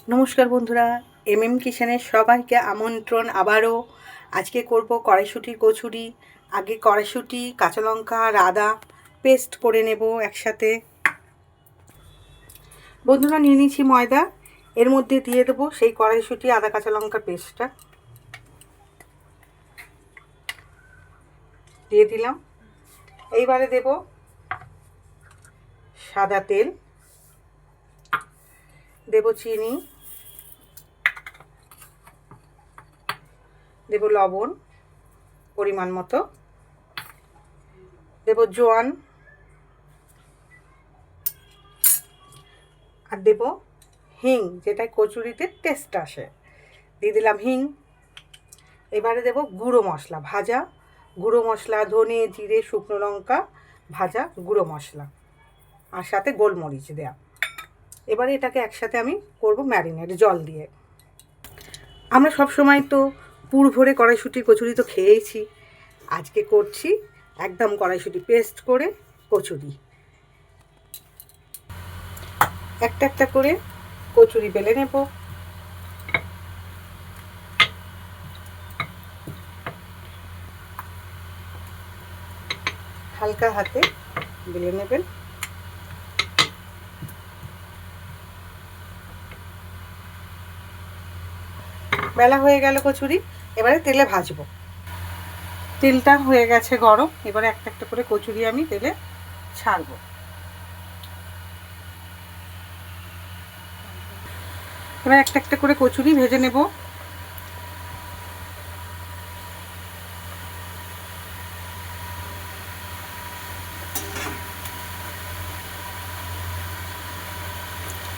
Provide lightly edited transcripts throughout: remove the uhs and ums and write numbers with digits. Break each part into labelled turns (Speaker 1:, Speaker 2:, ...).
Speaker 1: নমস্কার বন্ধুরা, এমএম কিচেনের সবাইকে আমন্ত্রণ। আবারও আজকে করব কড়াইশুঁটির কচুরি। আগে কড়াইশুঁটি, কাঁচা লঙ্কা আর আদা পেস্ট করে নেব একসাথে। বন্ধুরা, নিয়ে নিয়েছি ময়দা, এর মধ্যে দিয়ে দেবো সেই কড়াইশুঁটি, আদা, কাঁচা লঙ্কার পেস্টটা দিয়ে দিলাম। এইবারে দেব সাদা তেল, দেব চিনি, দেব লবণ পরিমাণ মতো, দেব জোয়ান আর দেব হিং, যেটা কচুরিতে টেস্ট আসে, দিয়ে দিলাম হিং। এবারে দেব গুঁড়ো মশলা, ভাজা গুঁড়ো মশলা, ধনে, জিরে, শুকনো লঙ্কা ভাজা গুঁড়ো মশলা, আর সাথে গোলমরিচ দেয়া। এবারে এটাকে একসাথে আমি করব ম্যারিনেট জল দিয়ে। আমরা সব সময় তো পুর ভরে কড়াইশুঁটির কচুরি তো খেয়েইছি, আজকে করছি একদম কড়াইশুঁটি পেস্ট করে কচুরি। একটা একটা করে কচুরি বেলে নেব। হালকা হাতে বেলে নেবেন। বেলা হয়ে গেল কচুরি, এবারে তেলে ভাজবো। তেলটা হয়ে গেছে গরম, এবারে একটা একটা করে কচুরি আমি তেলে ছাড়বো। এবার একটা একটা করে কচুরি ভেজে নেব।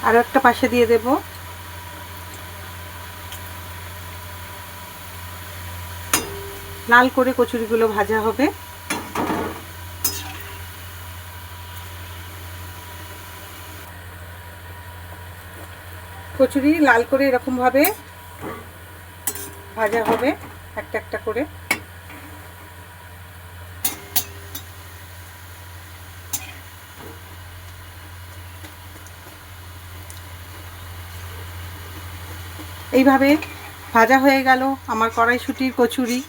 Speaker 1: আরও একটা পাশে দিয়ে দেব। লাল করে কচুরিগুলো ভাজা হবে। কচুরি লাল করে এরকমভাবে ভাজা হবে একটা একটা করে। এইভাবে ভাজা হয়ে গেল আমার কড়াইশুঁটির কচুরি।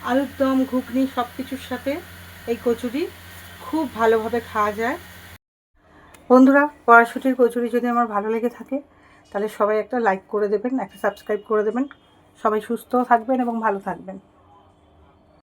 Speaker 1: আলুর দম, ঘুগনি সব কিছুর সাথে এই কচুরি খুব ভালোভাবে খাওয়া যায়। বন্ধুরা, কড়াইশুঁটির কচুরি যদি আমার ভালো লেগে থাকে তাহলে সবাই একটা লাইক করে দেবেন, একটা সাবস্ক্রাইব করে দেবেন। সবাই সুস্থ থাকবেন এবং ভালো থাকবেন।